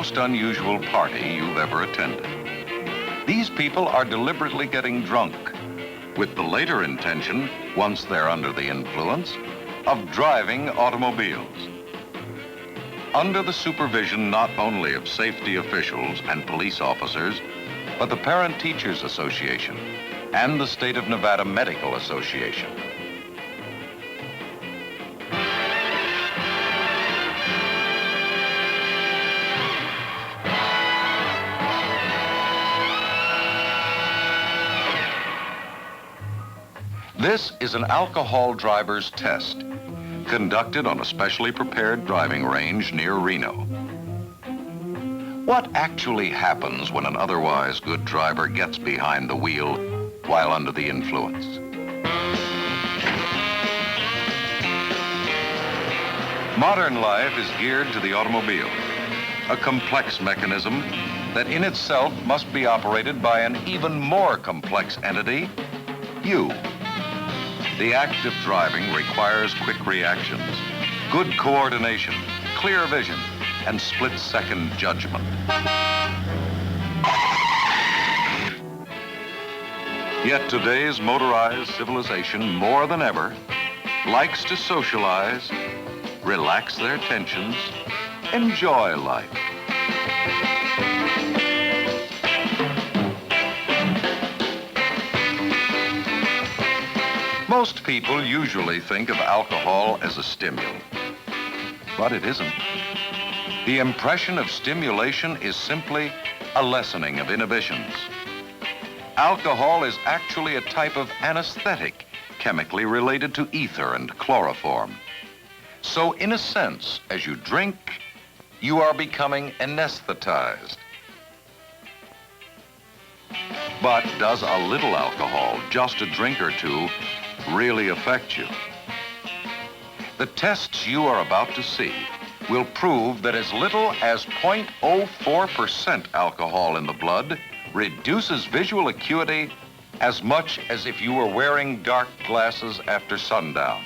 most unusual party you've ever attended. These people are deliberately getting drunk, with the later intention, once they're under the influence, of driving automobiles. Under the supervision not only of safety officials and police officers, but the Parent Teachers Association and the State of Nevada Medical Association. This is an alcohol driver's test conducted on a specially prepared driving range near Reno. What actually happens when an otherwise good driver gets behind the wheel while under the influence? Modern life is geared to the automobile, a complex mechanism that in itself must be operated by an even more complex entity, you. The act of driving requires quick reactions, good coordination, clear vision, and split-second judgment. Yet today's motorized civilization, more than ever, likes to socialize, relax their tensions, enjoy life. Most people usually think of alcohol as a stimulant, but it isn't. The impression of stimulation is simply a lessening of inhibitions. Alcohol is actually a type of anesthetic chemically related to ether and chloroform. So in a sense, as you drink, you are becoming anesthetized. But does a little alcohol, just a drink or two, really affect you? The tests you are about to see will prove that as little as 0.04% alcohol in the blood reduces visual acuity as much as if you were wearing dark glasses after sundown.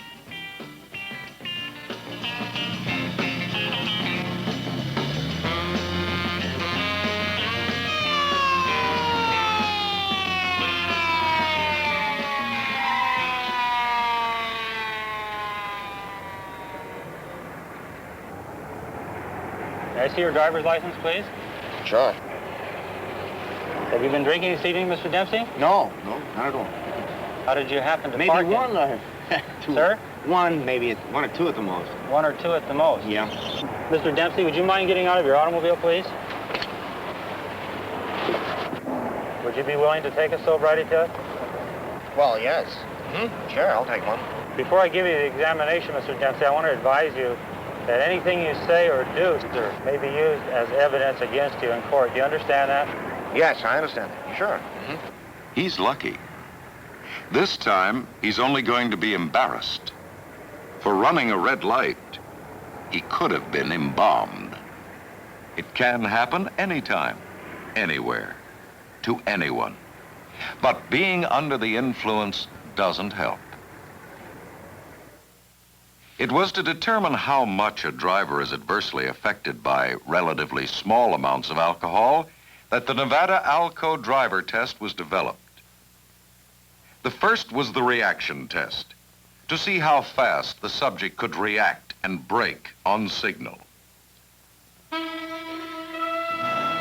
May I see your driver's license, please? Sure. Have you been drinking this evening, Mr. Dempsey? No, not at all. How did you happen to Maybe park one it? or two. Sir? One, maybe one or two at the most. One or two at the most? Yeah. Mr. Dempsey, would you mind getting out of your automobile, please? Would you be willing to take a sobriety test? Well, yes. Sure, I'll take one. Before I give you the examination, Mr. Dempsey, I want to advise you that anything you say or do, sir, may be used as evidence against you in court. Do you understand that? Yes, I understand that. Sure. He's lucky. This time, he's only going to be embarrassed. For running a red light, he could have been embalmed. It can happen anytime, anywhere, to anyone. But being under the influence doesn't help. It was to determine how much a driver is adversely affected by relatively small amounts of alcohol that the Nevada Alco Driver Test was developed. The first was the reaction test, to see how fast the subject could react and brake on signal.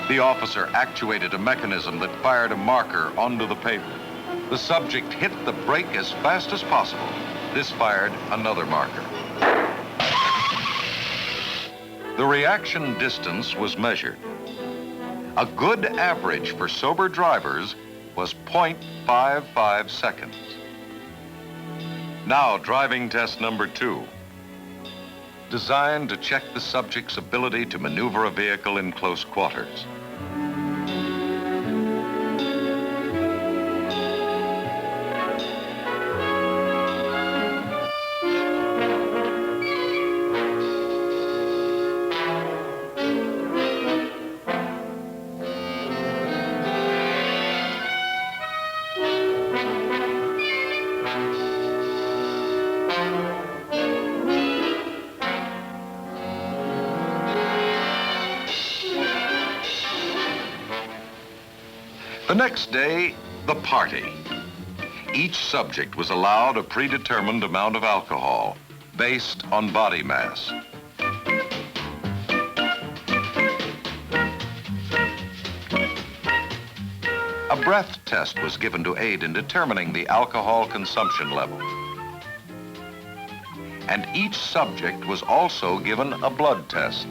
The officer actuated a mechanism that fired a marker onto the paper. The subject hit the brake as fast as possible. This fired another marker. The reaction distance was measured. A good average for sober drivers was 0.55 seconds. Now, driving test number 2. Designed to check the subject's ability to maneuver a vehicle in close quarters. The next day, the party. Each subject was allowed a predetermined amount of alcohol based on body mass. A breath test was given to aid in determining the alcohol consumption level. And each subject was also given a blood test.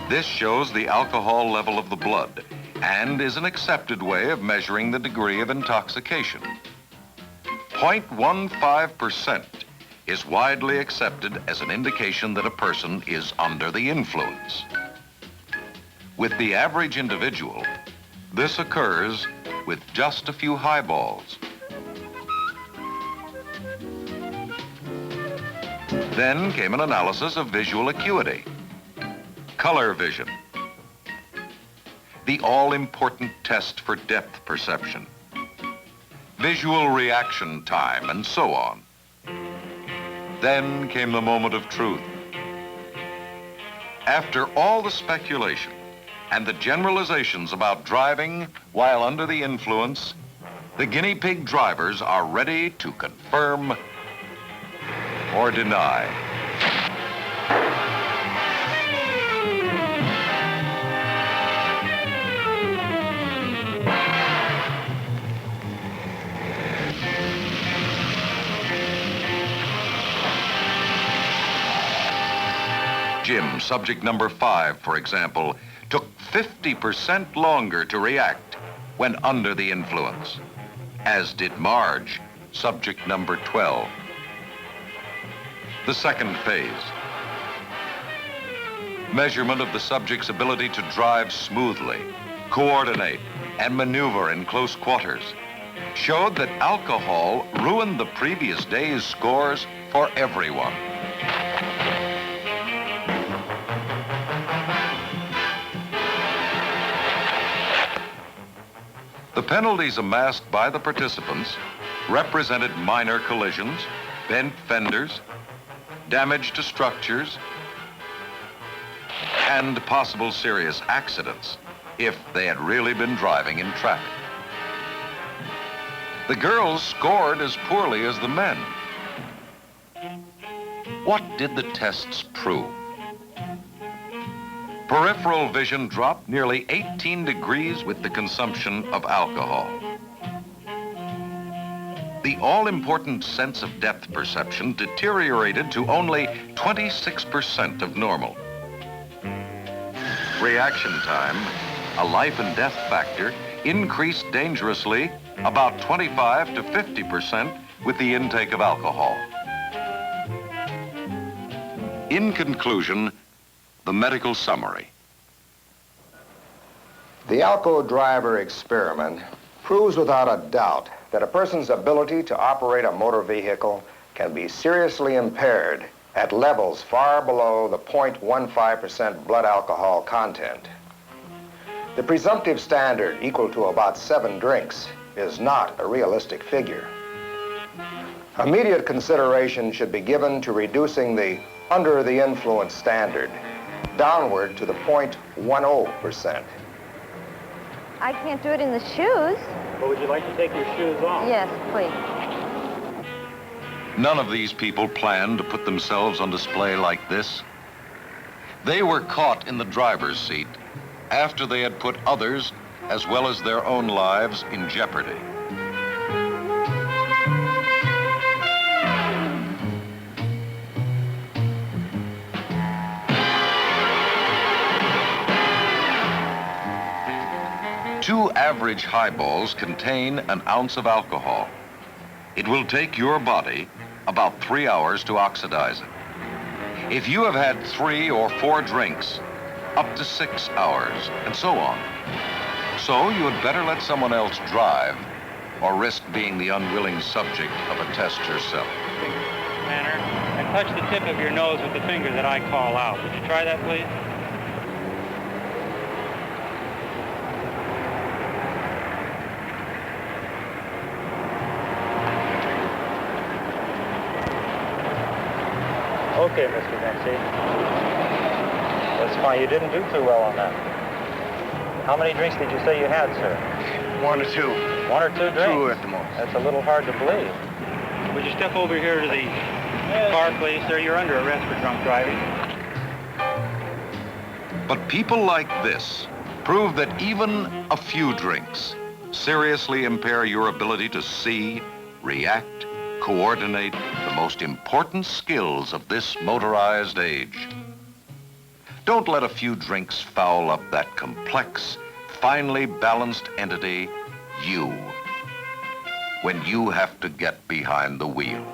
This shows the alcohol level of the blood and is an accepted way of measuring the degree of intoxication. 0.15% is widely accepted as an indication that a person is under the influence. With the average individual, this occurs with just a few highballs. Then came an analysis of visual acuity, color vision, the all-important test for depth perception, visual reaction time, and so on. Then came the moment of truth. After all the speculation and the generalizations about driving while under the influence, the guinea pig drivers are ready to confirm or deny. Jim, subject number 5, for example, took 50% longer to react when under the influence, as did Marge, subject number 12. The second phase, measurement of the subject's ability to drive smoothly, coordinate, and maneuver in close quarters, showed that alcohol ruined the previous day's scores for everyone. The penalties amassed by the participants represented minor collisions, bent fenders, damage to structures, and possible serious accidents if they had really been driving in traffic. The girls scored as poorly as the men. What did the tests prove? Peripheral vision dropped nearly 18 degrees with the consumption of alcohol. The all-important sense of depth perception deteriorated to only 26% of normal. Reaction time, a life and death factor, increased dangerously about 25 to 50% with the intake of alcohol. In conclusion, the medical summary. The Alco driver experiment proves without a doubt that a person's ability to operate a motor vehicle can be seriously impaired at levels far below the 0.15% blood alcohol content. The presumptive standard, equal to about 7 drinks, is not a realistic figure. Immediate consideration should be given to reducing the under the influence standard downward to the 0.10%. I can't do it in the shoes. But would you like to take your shoes off? Yes, please. None of these people planned to put themselves on display like this. They were caught in the driver's seat after they had put others, as well as their own lives, in jeopardy. Two average highballs contain an ounce of alcohol. It will take your body about 3 hours to oxidize it. If you have had 3 or 4 drinks, up to 6 hours, and so on. So you had better let someone else drive or risk being the unwilling subject of a test yourself. Manner, and touch the tip of your nose with the finger that I call out. Would you try that, please? Okay, Mr. Dempsey. That's fine. You didn't do too well on that. How many drinks did you say you had, sir? One or two. One or two drinks? Two at the most. That's a little hard to believe. Would you step over here to the car, please, sir? You're under arrest for drunk driving. But people like this prove that even a few drinks seriously impair your ability to see, react, coordinate the most important skills of this motorized age. Don't let a few drinks foul up that complex, finely balanced entity, you, when you have to get behind the wheel.